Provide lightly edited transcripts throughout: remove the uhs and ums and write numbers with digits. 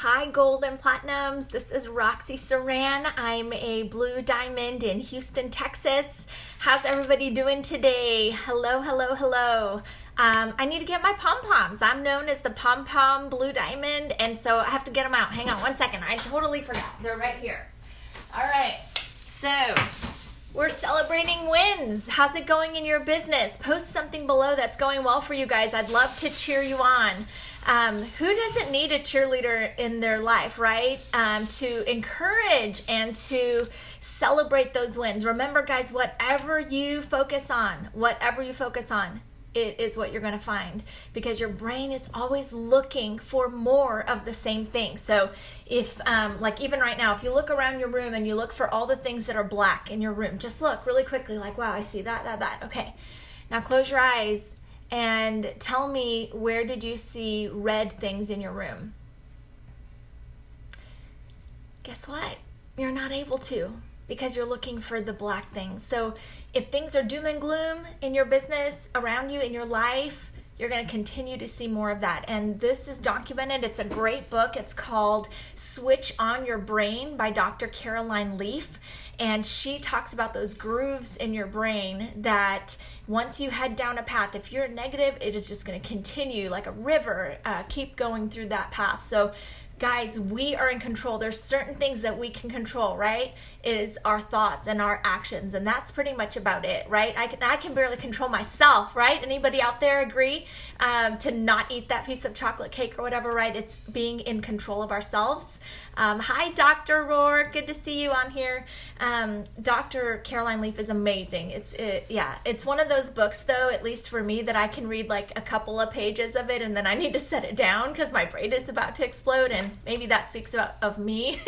Hi, Gold and Platinums. This is Roxy Saran. I'm a blue diamond in Houston, Texas. How's everybody doing today? Hello, hello, hello. I need to get my pom-poms. I'm known as the pom-pom blue diamond, and so I have to get them out. Hang on one second. I totally forgot. They're right here. All right. So we're celebrating wins. How's it going in your business? Post something below that's going well for you guys. I'd love to cheer you on. Who doesn't need a cheerleader in their life, right? To encourage and to celebrate those wins. Remember, guys, whatever you focus on, it is what you're going to find, because your brain is always looking for more of the same thing. So if, like even right now, if you look around your room and you look for all the things that are black in your room, just look really quickly, like, wow, I see that. Okay. Now close your eyes and tell me, where did you see red things in your room? Guess what? You're not able to, because you're looking for the black things. So if things are doom and gloom in your business, around you, in your life, you're going to continue to see more of that. And this is documented. It's a great book. It's called Switch on Your Brain by Dr. Caroline Leaf. And she talks about those grooves in your brain that once you head down a path, if you're negative, it is just going to continue like a river, keep going through that path. So guys, we are in control. There's certain things that we can control, right? It is our thoughts and our actions, and that's pretty much about it, right? I can barely control myself, right? Anybody out there agree to not eat that piece of chocolate cake or whatever, right? It's being in control of ourselves. Hi, Dr. Rourke. Good to see you on here. Dr. Caroline Leaf is amazing. It's one of those books, though, at least for me, that I can read like a couple of pages of it, and then I need to set it down because my brain is about to explode, and maybe that speaks of me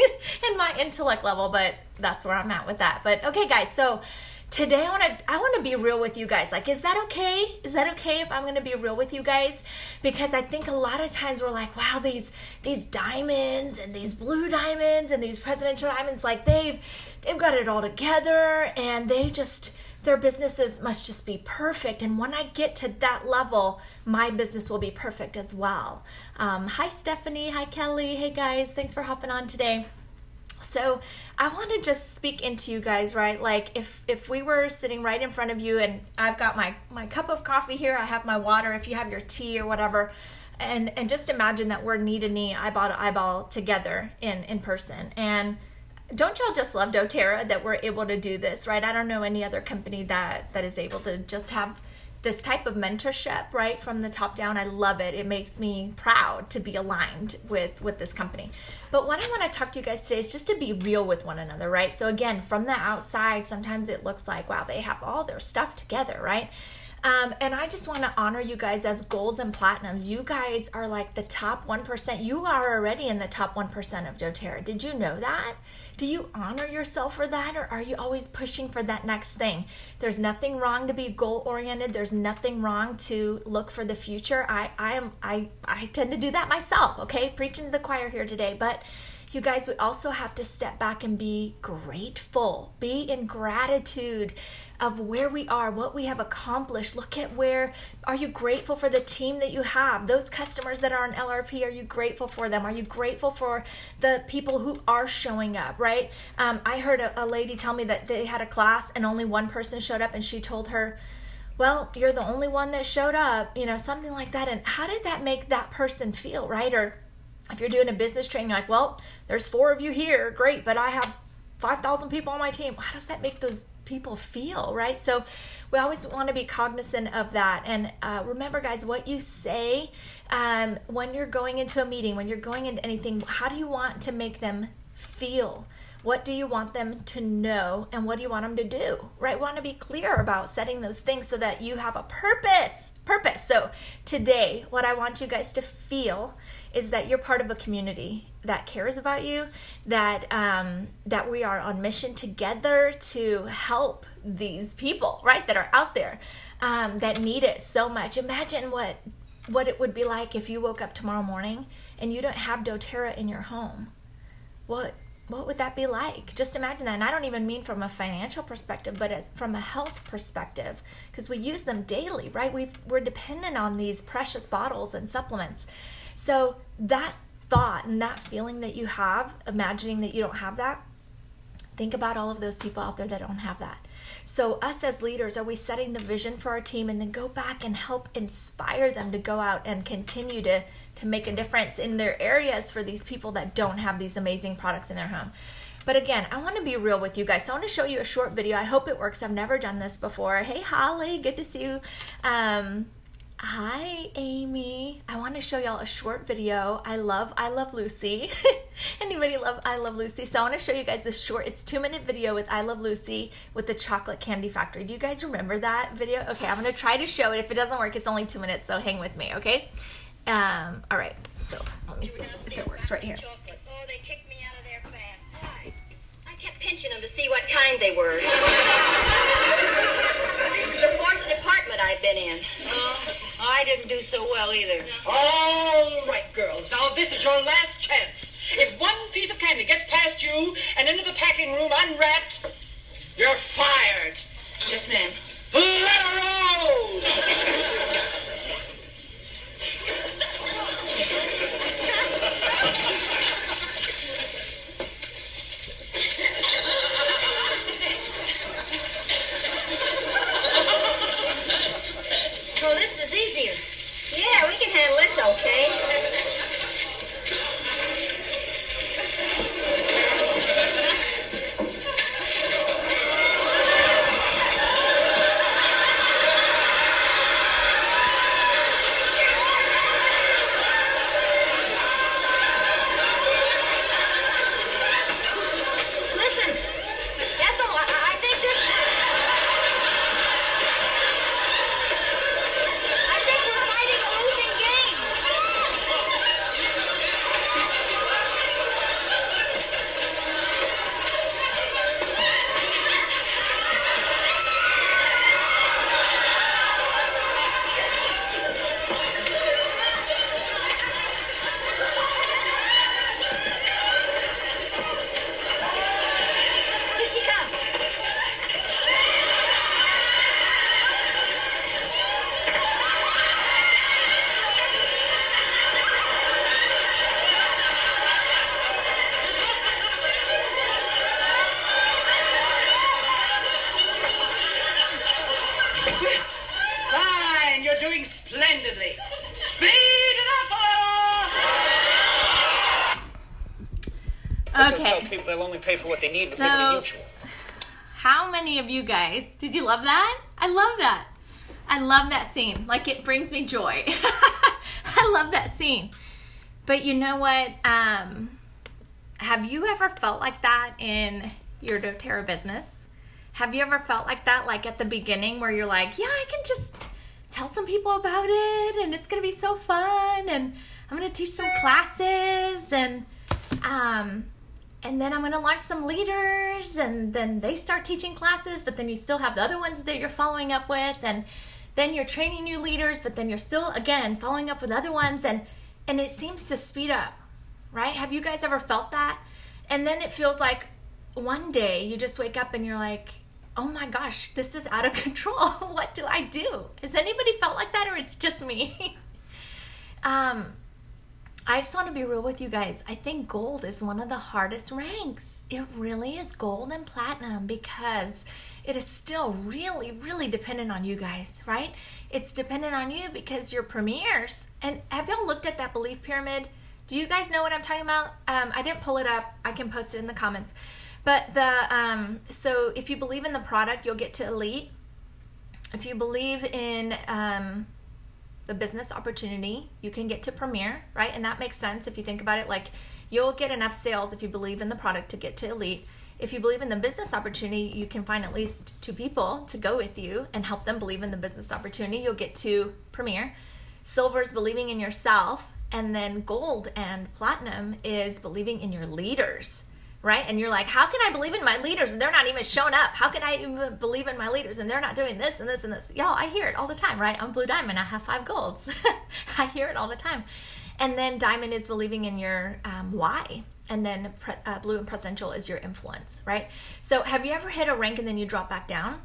and my intellect level, but that's where I'm at with that. But okay, guys, so today I want to be real with you guys. Like, is that okay? Is that okay if I'm going to be real with you guys? Because I think a lot of times we're like, wow, these diamonds and these blue diamonds and these presidential diamonds, like they've got it all together, and their businesses must just be perfect. And when I get to that level, my business will be perfect as well. Hi, Stephanie. Hi, Kelly. Hey, guys. Thanks for hopping on today. So I want to just speak into you guys, right? Like if we were sitting right in front of you, and I've got my cup of coffee here, I have my water, if you have your tea or whatever, and just imagine that we're knee to knee, eyeball to eyeball together in person. And don't y'all just love doTERRA that we're able to do this, right? I don't know any other company that is able to just have this type of mentorship, right, from the top down. I love it. It makes me proud to be aligned with this company. But what I want to talk to you guys today is just to be real with one another, right? So again, from the outside, sometimes it looks like, wow, they have all their stuff together, right? And I just want to honor you guys as golds and platinums. You guys are like the top 1%. You are already in the top 1% of doTERRA. Did you know that? Do you honor yourself for that, or are you always pushing for that next thing? There's nothing wrong to be goal-oriented. There's nothing wrong to look for the future. I tend to do that myself, okay? Preaching to the choir here today. But you guys, we also have to step back and be grateful. Be in gratitude of where we are, what we have accomplished. Look at are you grateful for the team that you have? Those customers that are on LRP, are you grateful for them? Are you grateful for the people who are showing up, right? I heard a lady tell me that they had a class and only one person showed up, and she told her, well, you're the only one that showed up, something like that. And how did that make that person feel, right? Or if you're doing a business training, you're like, well, there's 4 of you here, great, but I have 5,000 people on my team. How does that make those people feel, right? So we always want to be cognizant of that. And remember, guys, what you say when you're going into a meeting, when you're going into anything, how do you want to make them feel? What do you want them to know, and what do you want them to do, right? We want to be clear about setting those things so that you have a purpose. So today, what I want you guys to feel is that you're part of a community that cares about you, that we are on mission together to help these people, right, that are out there that need it so much. Imagine what it would be like if you woke up tomorrow morning and you don't have doTERRA in your home. What would that be like? Just imagine that. And I don't even mean from a financial perspective, but as from a health perspective, because we use them daily, right? We're dependent on these precious bottles and supplements. So that thought and that feeling that you have, imagining that you don't have that, think about all of those people out there that don't have that. So us as leaders, are we setting the vision for our team and then go back and help inspire them to go out and continue to make a difference in their areas for these people that don't have these amazing products in their home? But again, I want to be real with you guys. So I want to show you a short video. I hope it works. I've never done this before. Hey, Holly, good to see you. Hi, Amy. I want to show y'all a short video. I love Lucy. Anybody love I Love Lucy? So I want to show you guys this short, it's 2-minute video with I Love Lucy with the chocolate candy factory. Do you guys remember that video? Okay, I'm going to try to show it. If it doesn't work, it's only 2 minutes, so hang with me, okay? All right, so let me see if it works right here. Oh, they kicked me out of there fast. Why? I kept pinching them to see what kind they were. This is the 4th department I've been in. Oh, I didn't do so well either. All right, girls. Now, this is your last chance. If one piece of candy gets past you and into the packing room unwrapped, you're fired. Yes, ma'am. Let her roll! So this is easier. Yeah, we can handle this okay. Listen, Ethel, I think this... I think we're fighting a losing game. Here she comes. Fine, you're doing splendidly. Speed it up a little! Okay. Tell people they'll only pay for what they need with So- Liberty Mutual. How many of you guys, did you love that? I love that. I love that scene. Like, it brings me joy. I love that scene. But you know what? Have you ever felt like that in your doTERRA business? Have you ever felt like that, like at the beginning, where you're like, yeah, I can just tell some people about it and it's going to be so fun and I'm going to teach some classes and then I'm going to launch some leaders, and then they start teaching classes, but then you still have the other ones that you're following up with, and then you're training new leaders, but then you're still, again, following up with other ones, and it seems to speed up, right? Have you guys ever felt that? And then it feels like one day you just wake up and you're like, oh my gosh, this is out of control. What do I do? Has anybody felt like that, or it's just me? I just want to be real with you guys. I think gold is one of the hardest ranks. It really is, gold and platinum, because it is still really, really dependent on you guys, right? It's dependent on you because you're premiers. And have y'all looked at that belief pyramid? Do you guys know what I'm talking about? I didn't pull it up. I can post it in the comments. But so if you believe in the product, you'll get to elite. If you believe in the business opportunity, you can get to premier, right? And that makes sense if you think about it. Like, you'll get enough sales if you believe in the product to get to elite. If you believe in the business opportunity, you can find at least 2 people to go with you and help them believe in the business opportunity. You'll get to premier. Silver is believing in yourself, and then gold and platinum is believing in your leaders, right? And you're like, how can I believe in my leaders and they're not even showing up? How can I even believe in my leaders and they're not doing this and this and this? Y'all, I hear it all the time, right? I'm Blue Diamond. I have 5 golds. I hear it all the time. And then Diamond is believing in your why. And then Blue and Presidential is your influence, right? So have you ever hit a rank and then you drop back down?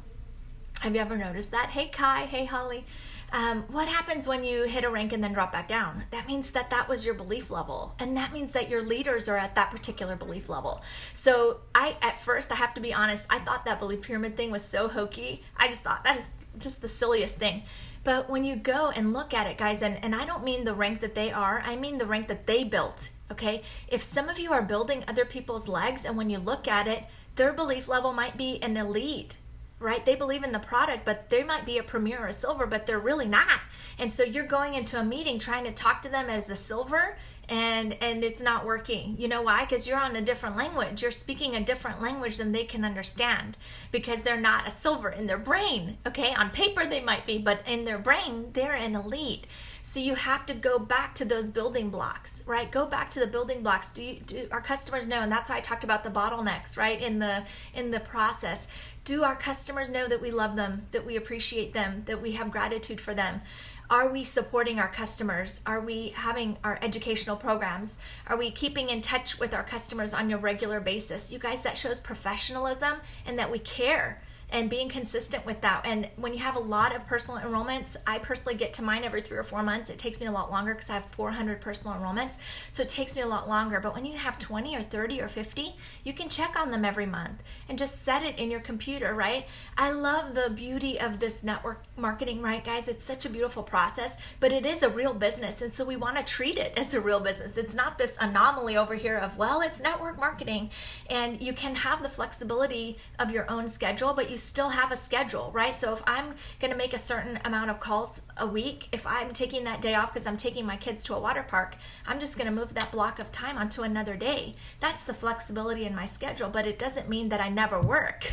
Have you ever noticed that? Hey, Kai. Hey, Holly. What happens when you hit a rank and then drop back down? That means that was your belief level. And that means that your leaders are at that particular belief level. So at first, I have to be honest, I thought that belief pyramid thing was so hokey. I just thought that is just the silliest thing. But when you go and look at it, guys, and I don't mean the rank that they are, I mean the rank that they built, okay? If some of you are building other people's legs, and when you look at it, their belief level might be an elite, right? They believe in the product, but they might be a premier or a silver, but they're really not. And so you're going into a meeting trying to talk to them as a silver, and it's not working. You know why? Because you're on a different language. You're speaking a different language than they can understand, because they're not a silver in their brain, okay? On paper they might be, but in their brain, they're an elite. So you have to go back to those building blocks, right? Go back to the building blocks. Do our customers know? And that's why I talked about the bottlenecks, right? In the process. Do our customers know that we love them, that we appreciate them, that we have gratitude for them? Are we supporting our customers? Are we having our educational programs? Are we keeping in touch with our customers on a regular basis? You guys, that shows professionalism and that we care, and being consistent with that. And when you have a lot of personal enrollments, I personally get to mine every 3 or 4 months. It takes me a lot longer because I have 400 personal enrollments. So it takes me a lot longer. But when you have 20 or 30 or 50, you can check on them every month and just set it in your computer, right? I love the beauty of this network marketing, right, guys? It's such a beautiful process, but it is a real business. And so we want to treat it as a real business. It's not this anomaly over here of, well, it's network marketing. And you can have the flexibility of your own schedule, but you still have a schedule, right? So if I'm going to make a certain amount of calls a week, if I'm taking that day off because I'm taking my kids to a water park, I'm just going to move that block of time onto another day. That's the flexibility in my schedule, but it doesn't mean that I never work.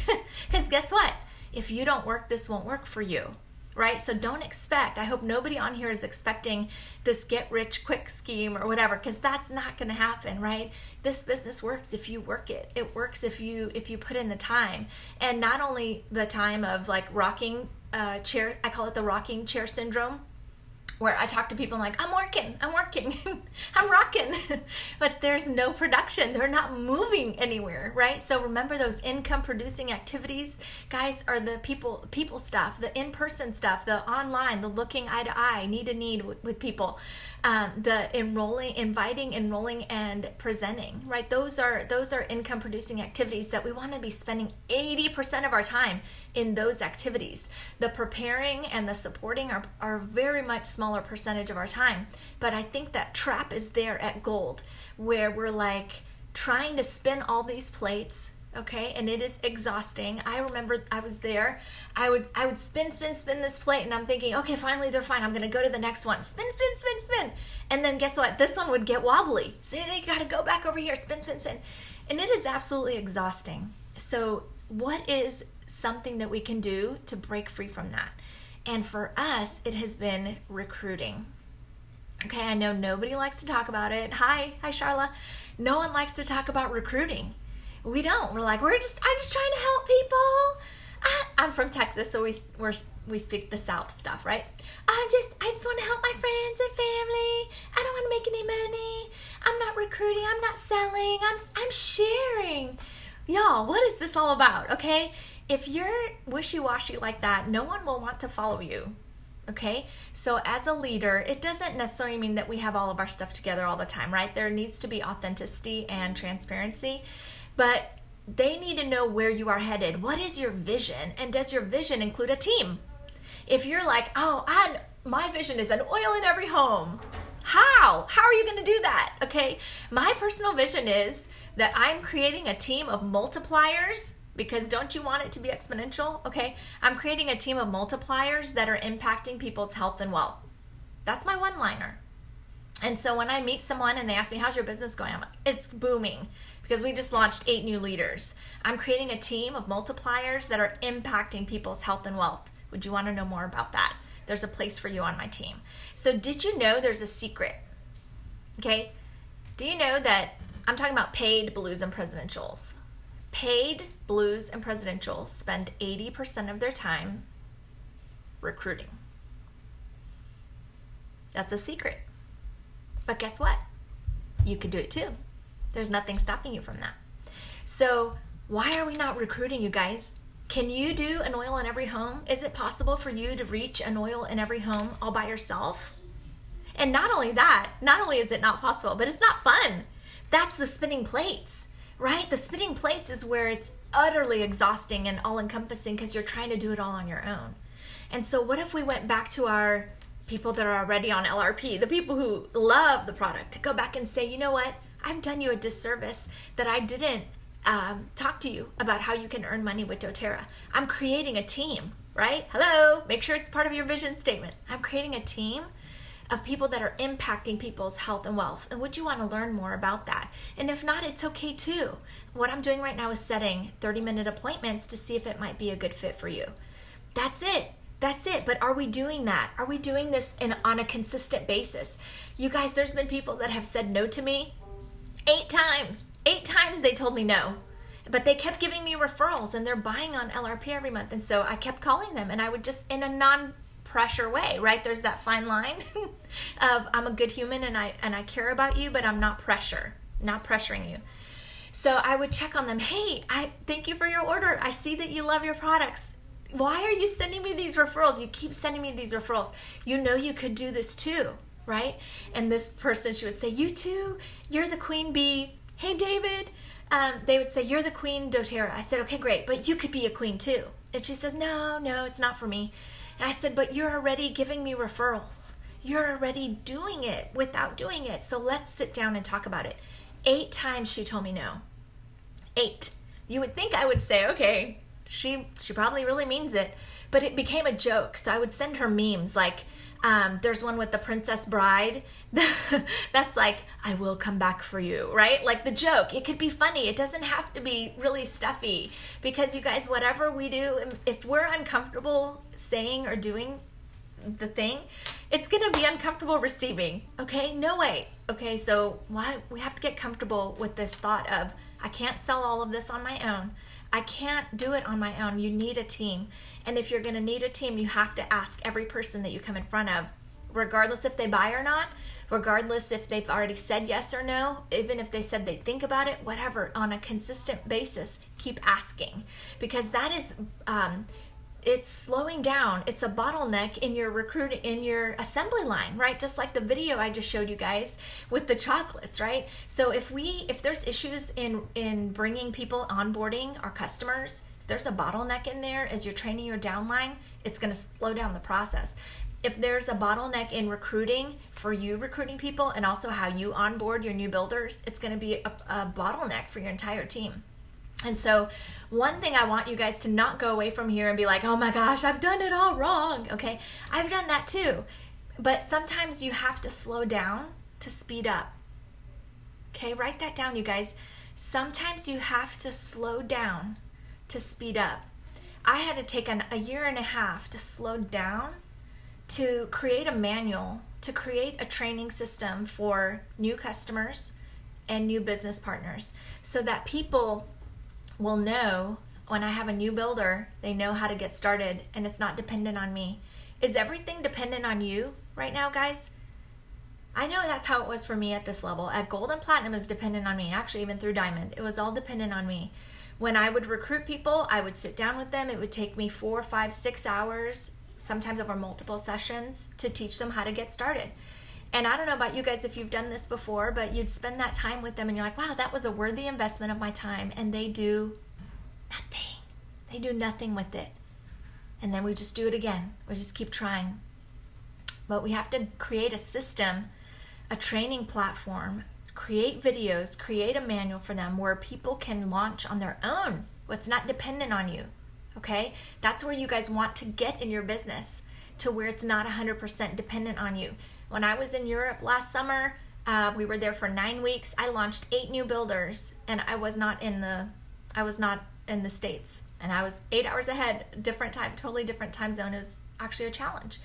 Because guess what? If you don't work, this won't work for you, right? So don't expect, I hope nobody on here is expecting this get rich quick scheme or whatever, because that's not going to happen, right? This business works if you work it. It works if you put in the time, and not only the time of like rocking chair. I call it the rocking chair syndrome, where I talk to people and like, I'm working, I'm rocking, but there's no production. They're not moving anywhere, right? So remember, those income producing activities, guys, are the people stuff, the in-person stuff, the online, the looking eye to eye, knee to knee with people, the inviting, enrolling, and presenting, right? Those are income producing activities that we want to be spending 80% of our time in those activities. The preparing and the supporting are very much smaller percentage of our time. But I think that trap is there at Gold, where we're like trying to spin all these plates, okay? And it is exhausting. I remember I was there. I would spin this plate, and I'm thinking, okay, finally they're fine. I'm going to go to the next one. Spin. And then guess what? This one would get wobbly. So you got to go back over here, spin. And it is absolutely exhausting. So what is something that we can do to break free from that? And for us, it has been recruiting. Okay, I know nobody likes to talk about it. Hi, Charla. No one likes to talk about recruiting. We don't. We're like, I'm just trying to help people. I'm from Texas, so we speak the South stuff, right? I just want to help my friends and family. I don't want to make any money. I'm not recruiting. I'm not selling. I'm sharing. Y'all, what is this all about? Okay, if you're wishy-washy like that, no one will want to follow you. Okay, so as a leader, it doesn't necessarily mean that we have all of our stuff together all the time, right? There needs to be authenticity and transparency, but they need to know where you are headed. What is your vision? And does your vision include a team? If you're like, my vision is an oil in every home. How are you going to do that? Okay, my personal vision is that I'm creating a team of multipliers, because don't you want it to be exponential? Okay, I'm creating a team of multipliers that are impacting people's health and wealth. That's my one-liner. And so when I meet someone and they ask me, how's your business going? I'm like, it's booming, because we just launched 8 new leaders. I'm creating a team of multipliers that are impacting people's health and wealth. Would you want to know more about that? There's a place for you on my team. So did you know there's a secret? Okay, do you know that I'm talking about paid blues and presidentials? Paid blues and presidentials spend 80% of their time recruiting. That's a secret. But guess what? You could do it too. There's nothing stopping you from that. So why are we not recruiting, you guys? Can you do an oil in every home? Is it possible for you to reach an oil in every home all by yourself? And not only that, not only is it not possible, but it's not fun. That's the spinning plates, right? The spinning plates is where it's utterly exhausting and all-encompassing because you're trying to do it all on your own. And so what if we went back to our people that are already on LRP, the people who love the product, to go back and say, you know what? I've done you a disservice that I didn't talk to you about how you can earn money with doTERRA. I'm creating a team, right? Hello, make sure it's part of your vision statement. I'm creating a team of people that are impacting people's health and wealth. And would you want to learn more about that? And if not, it's okay too. What I'm doing right now is setting 30-minute appointments to see if it might be a good fit for you. That's it. That's it. But are we doing that? Are we doing this on a consistent basis? You guys, there's been people that have said no to me 8 times. 8 times they told me no. But they kept giving me referrals and they're buying on LRP every month. And so I kept calling them and I would just, in a non-pressure way, right? There's that fine line of I'm a good human and I care about you, but I'm not pressuring you. So I would check on them. Hey, I thank you for your order. I see that you love your products. Why are you sending me these referrals? You keep sending me these referrals. You know you could do this too, right? And this person, she would say, you too, you're the queen bee. Hey, David. They would say, you're the queen doTERRA. I said, okay, great, but you could be a queen too. And she says, no, it's not for me. And I said, but you're already giving me referrals. You're already doing it without doing it. So let's sit down and talk about it. 8 times she told me no. 8. You would think I would say, okay, she probably really means it, but it became a joke. So I would send her memes like, there's one with the Princess Bride that's like, I will come back for you, right? Like the joke. It could be funny. It doesn't have to be really stuffy, because you guys, whatever we do, if we're uncomfortable saying or doing the thing, it's going to be uncomfortable receiving. Okay? No way. Okay, so we have to get comfortable with this thought of, I can't sell all of this on my own. I can't do it on my own. You need a team. And if you're going to need a team, you have to ask every person that you come in front of, regardless if they buy or not, regardless if they've already said yes or no, even if they said they think about it, whatever, on a consistent basis, keep asking. Because that is, it's slowing down. It's a bottleneck in your assembly line, right? Just like the video I just showed you guys with the chocolates, right? So if there's issues in bringing people, onboarding our customers, if there's a bottleneck in there as you're training your downline, it's going to slow down the process. If there's a bottleneck in recruiting, for you recruiting people, and also how you onboard your new builders, it's going to be a bottleneck for your entire team. And so one thing I want you guys to not go away from here and be like, oh my gosh, I've done it all wrong. Okay, I've done that too. But sometimes you have to slow down to speed up. Okay, write that down, you guys. Sometimes you have to slow down to speed up. I had to take a year and a half to slow down, to create a manual, to create a training system for new customers and new business partners, so that people will know when I have a new builder, they know how to get started and it's not dependent on me. Is everything dependent on you right now, guys? I know that's how it was for me at this level. At Gold and Platinum, it was dependent on me. Actually, even through Diamond, it was all dependent on me. When I would recruit people, I would sit down with them. It would take me 4, 5, 6 hours, sometimes over multiple sessions, to teach them how to get started. And I don't know about you guys if you've done this before, but you'd spend that time with them and you're like, wow, that was a worthy investment of my time. And they do nothing. They do nothing with it. And then we just do it again. We just keep trying. But we have to create a system, a training platform, create videos, create a manual for them where people can launch on their own. It's not dependent on you. Okay? That's where you guys want to get in your business, to where it's not 100% dependent on you. When I was in Europe last summer, we were there for 9 weeks. I launched 8 new builders, and I was not in the States. And I was 8 hours ahead, totally different time zone. It was actually a challenge.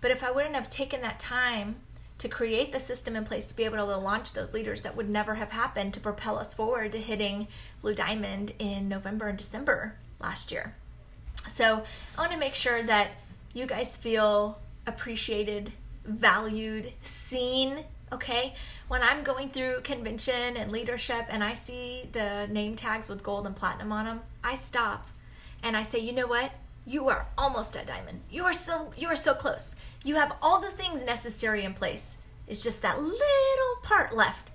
But if I wouldn't have taken that time to create the system in place to be able to launch those leaders, that would never have happened to propel us forward to hitting Blue Diamond in November and December last year. So I want to make sure that you guys feel appreciated, valued, seen, okay? When I'm going through convention and leadership and I see the name tags with Gold and Platinum on them, I stop and I say, you know what? You are almost at diamond. You are so close. You have all the things necessary in place. It's just that little part left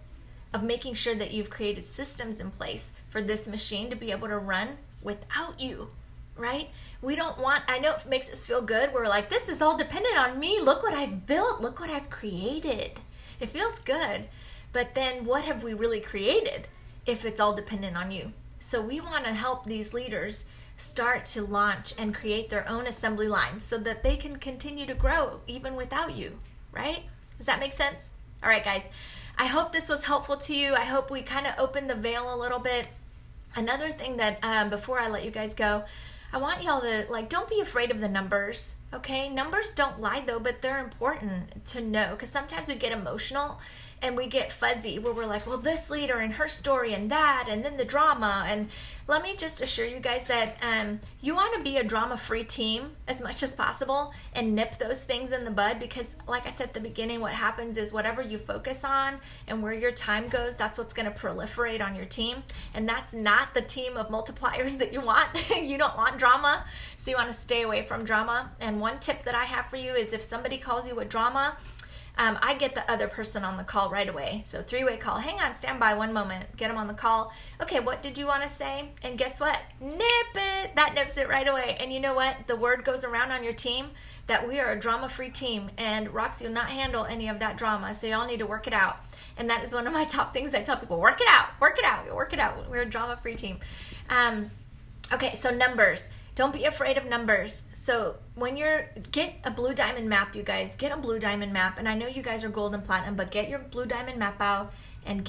of making sure that you've created systems in place for this machine to be able to run without you, right? We don't want, I know it makes us feel good. We're like, this is all dependent on me. Look what I've built. Look what I've created. It feels good. But then what have we really created if it's all dependent on you? So we want to help these leaders start to launch and create their own assembly lines so that they can continue to grow even without you, right? Does that make sense? All right, guys. I hope this was helpful to you. I hope we kind of opened the veil a little bit. Another thing that before I let you guys go, I want y'all to, don't be afraid of the numbers, okay? Numbers don't lie, though, but they're important to know, because sometimes we get emotional and we get fuzzy where we're like, well, this leader and her story and that, and then the drama. And let me just assure you guys that you want to be a drama-free team as much as possible and nip those things in the bud, because like I said at the beginning, what happens is whatever you focus on and where your time goes, that's what's going to proliferate on your team. And that's not the team of multipliers that you want. You don't want drama, so you want to stay away from drama. And one tip that I have for you is if somebody calls you with drama, I get the other person on the call right away. So 3-way call. Hang on, stand by one moment. Get them on the call. Okay, what did you want to say? And guess what? Nip it. That nips it right away. And you know what? The word goes around on your team that we are a drama-free team, and Roxy will not handle any of that drama. So y'all need to work it out. And that is one of my top things I tell people. Work it out. Work it out. Work it out. We're a drama-free team. Okay, so numbers. Don't be afraid of numbers. So when get a blue diamond map, you guys, get a blue diamond map. And I know you guys are gold and platinum, but get your blue diamond map out and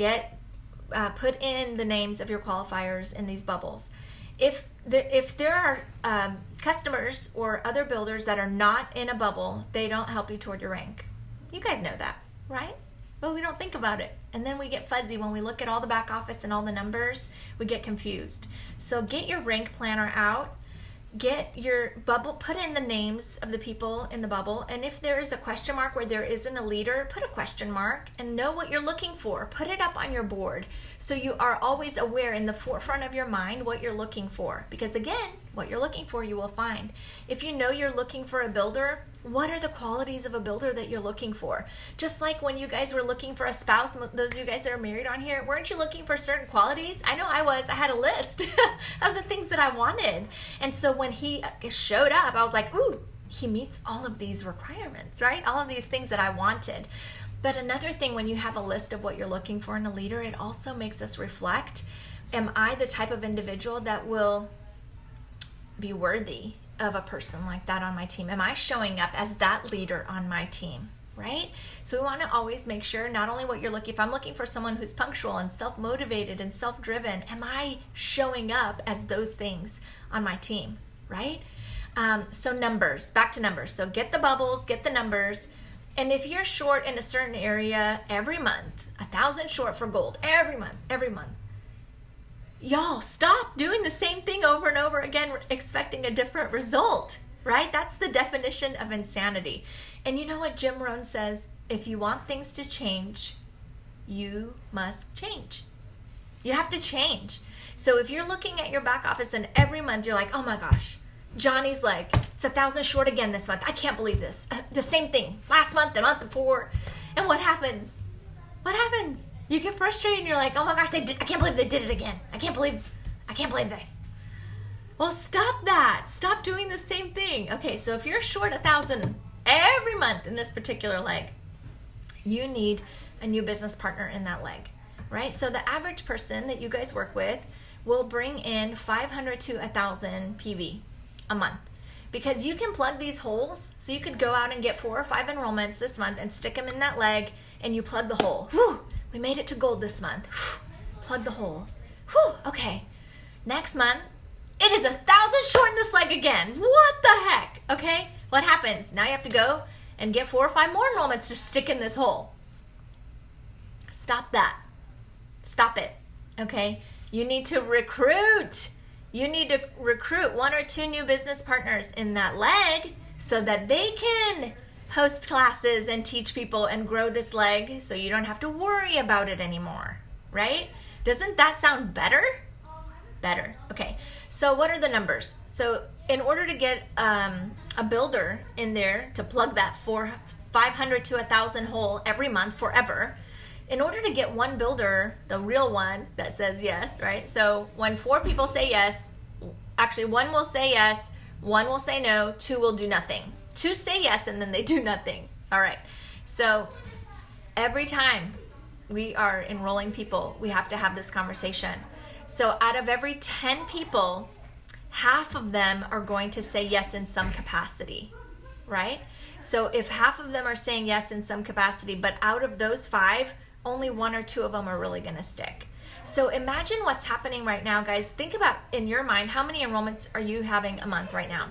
put in the names of your qualifiers in these bubbles. If there are customers or other builders that are not in a bubble, they don't help you toward your rank. You guys know that, right? But we don't think about it. And then we get fuzzy when we look at all the back office and all the numbers, we get confused. So get your rank planner out. Get your bubble, put in the names of the people in the bubble, and if there is a question mark where there isn't a leader, put a question mark and know what you're looking for. Put it up on your board so you are always aware in the forefront of your mind what you're looking for. Because again, what you're looking for, you will find. If you know you're looking for a builder, what are the qualities of a builder that you're looking for? Just like when you guys were looking for a spouse, those of you guys that are married on here, weren't you looking for certain qualities? I know I was. I had a list of the things that I wanted. And so when he showed up, I was like, ooh, he meets all of these requirements, right? All of these things that I wanted. But another thing, when you have a list of what you're looking for in a leader, it also makes us reflect, am I the type of individual that will be worthy of a person like that on my team? Am I showing up as that leader on my team, right? So we want to always make sure not only what you're looking, if I'm looking for someone who's punctual and self-motivated and self-driven, am I showing up as those things on my team, right? So numbers, back to numbers. So get the bubbles, get the numbers. And if you're short in a certain area every month, 1,000 short for gold, every month, y'all, stop doing the same thing over and over again, expecting a different result, right? That's the definition of insanity. And you know what Jim Rohn says? If you want things to change, you must change. You have to change. So if you're looking at your back office and every month you're like, oh my gosh, Johnny's like, it's 1,000 short again this month. I can't believe this. The same thing last month, the month before. And what happens? What happens? You get frustrated and you're like, oh my gosh, I can't believe they did it again. I can't believe this. Well, stop that. Stop doing the same thing. Okay, so if you're short 1,000 every month in this particular leg, you need a new business partner in that leg, right? So the average person that you guys work with will bring in 500 to 1,000 PV a month, because you can plug these holes. So you could go out and get 4 or 5 enrollments this month and stick them in that leg, and you plug the hole. Whew, we made it to gold this month. Whew, plug the hole. Whew, okay. Next month, it is 1,000 short in this leg again. What the heck? Okay, what happens? Now you have to go and get 4 or 5 more enrollments to stick in this hole. Stop that. Stop it. Okay, you need to recruit. You need to recruit 1 or 2 new business partners in that leg so that they can host classes and teach people and grow this leg so you don't have to worry about it anymore, right? Doesn't that sound better? better. Okay, so what are the numbers? So in order to get a builder in there to plug that 500 to 1,000 hole every month forever, in order to get one builder, the real one that says yes, right? So when 4 people say yes, actually 1 will say yes, 1 will say no, 2 will do nothing. 2 say yes and then they do nothing. All right. So every time we are enrolling people, we have to have this conversation. So out of every 10 people, half of them are going to say yes in some capacity, right? So if half of them are saying yes in some capacity, but out of those 5, only 1 or 2 of them are really going to stick. So imagine what's happening right now, guys. Think about, in your mind, how many enrollments are you having a month right now?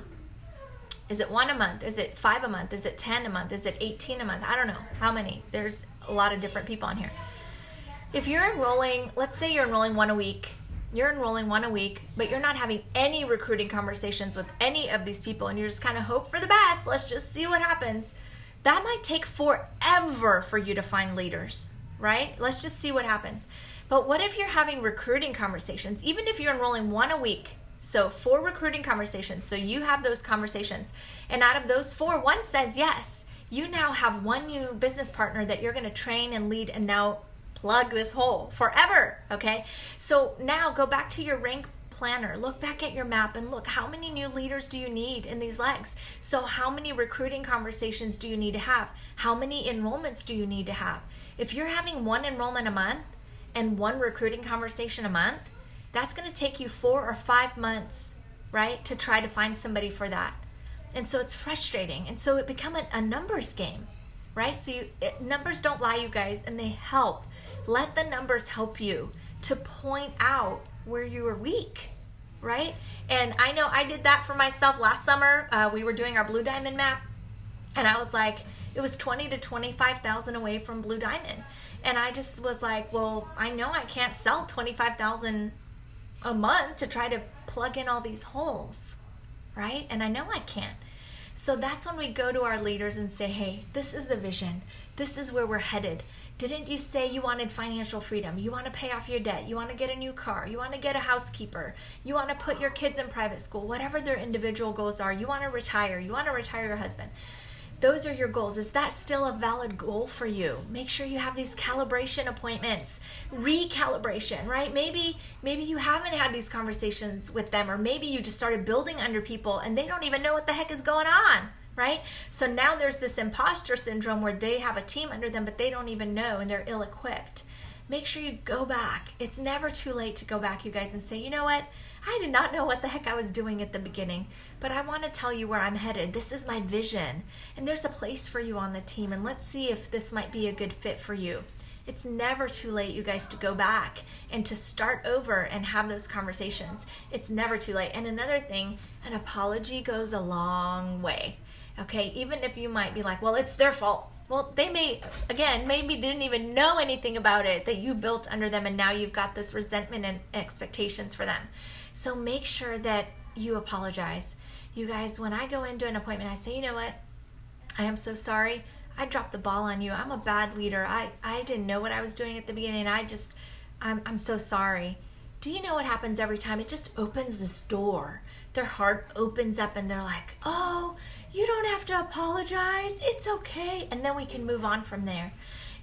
Is it 1 a month? Is it 5 a month? Is it 10 a month? Is it 18 a month? I don't know how many. There's a lot of different people on here. If you're enrolling, let's say you're enrolling 1 a week. You're enrolling 1 a week, but you're not having any recruiting conversations with any of these people, and you're just kind of hope for the best. Let's just see what happens. That might take forever for you to find leaders, right? Let's just see what happens. But what if you're having recruiting conversations, even if you're enrolling 1 a week? So 4 recruiting conversations. So you have those conversations. And out of those 4, 1 says yes. You now have 1 new business partner that you're going to train and lead and now plug this hole forever. Okay. So now go back to your rank planner. Look back at your map and look, how many new leaders do you need in these legs? So how many recruiting conversations do you need to have? How many enrollments do you need to have? If you're having 1 enrollment a month and 1 recruiting conversation a month, that's going to take you 4 or 5 months, right, to try to find somebody for that. And so it's frustrating. And so it becomes a numbers game, right? So numbers don't lie, you guys, and they help. Let the numbers help you to point out where you are weak, right? And I know I did that for myself last summer. We were doing our Blue Diamond map, and I was like, it was 20 to 25,000 away from Blue Diamond. And I just was like, well, I know I can't sell 25,000 a month to try to plug in all these holes, right? And I know I can't. So that's when we go to our leaders and say, hey, this is the vision. This is where we're headed. Didn't you say you wanted financial freedom? You want to pay off your debt. You want to get a new car. You want to get a housekeeper. You want to put your kids in private school, whatever their individual goals are. You want to retire. You want to retire your husband. Those are your goals. Is that still a valid goal for you? Make sure you have these calibration appointments, recalibration, right? Maybe you haven't had these conversations with them, or maybe you just started building under people and they don't even know what the heck is going on, right? So now there's this imposter syndrome where they have a team under them, but they don't even know and they're ill-equipped. Make sure you go back. It's never too late to go back, you guys, and say, you know what? I did not know what the heck I was doing at the beginning, but I want to tell you where I'm headed. This is my vision, and there's a place for you on the team, and let's see if this might be a good fit for you. It's never too late, you guys, to go back and to start over and have those conversations. It's never too late. And another thing, an apology goes a long way. Okay, even if you might be like, well, it's their fault. Well, they maybe didn't even know anything about it that you built under them, and now you've got this resentment and expectations for them. So make sure that you apologize. You guys, when I go into an appointment, I say, you know what? I am so sorry. I dropped the ball on you. I'm a bad leader. I didn't know what I was doing at the beginning. I'm so sorry. Do you know what happens every time? It just opens this door. Their heart opens up and they're like, oh, you don't have to apologize. It's okay. And then we can move on from there.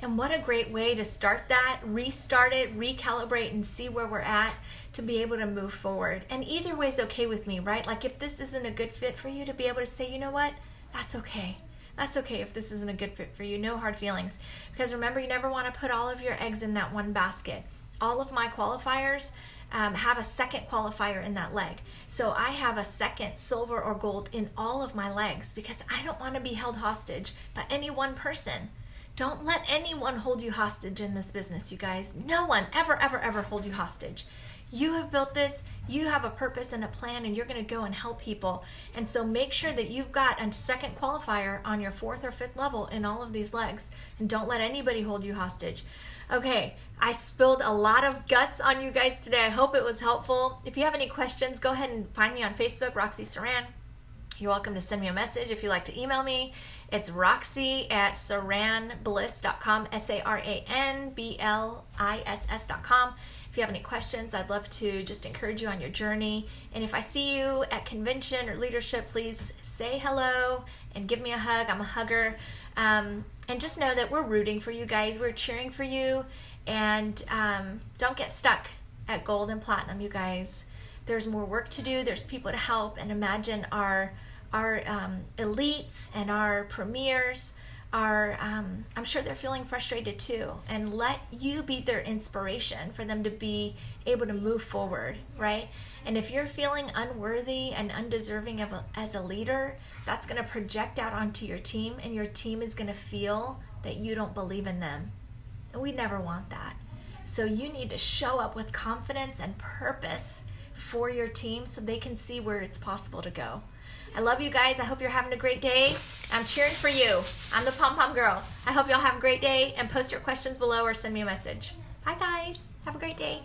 And what a great way to start that, restart it, recalibrate, and see where we're at to be able to move forward. And either way is okay with me, right? Like if this isn't a good fit for you, to be able to say, you know what? That's okay. That's okay if this isn't a good fit for you. No hard feelings. Because remember, you never want to put all of your eggs in that one basket. All of my qualifiers have a second qualifier in that leg. So I have a second silver or gold in all of my legs because I don't want to be held hostage by any one person. Don't let anyone hold you hostage in this business, you guys. No one ever, ever, ever hold you hostage. You have built this, you have a purpose and a plan, and you're going to go and help people. And so make sure that you've got a second qualifier on your 4th or 5th level in all of these legs, and don't let anybody hold you hostage. Okay, I spilled a lot of guts on you guys today. I hope it was helpful. If you have any questions, go ahead and find me on Facebook, Roxy Saran. You're welcome to send me a message if you'd like to email me. It's Roxy@saranbliss.com, SaranBliss.com. If you have any questions, I'd love to just encourage you on your journey. And if I see you at convention or leadership, please say hello and give me a hug. I'm a hugger. And just know that we're rooting for you guys. We're cheering for you. And don't get stuck at gold and platinum, you guys. There's more work to do. There's people to help. And imagine our elites and our premiers are, I'm sure they're feeling frustrated too. And let you be their inspiration for them to be able to move forward, right? And if you're feeling unworthy and undeserving as a leader, that's going to project out onto your team, and your team is going to feel that you don't believe in them. And we never want that. So you need to show up with confidence and purpose for your team so they can see where it's possible to go. I love you guys. I hope you're having a great day. I'm cheering for you. I'm the Pom Pom Girl. I hope y'all have a great day, and post your questions below or send me a message. Bye guys. Have a great day.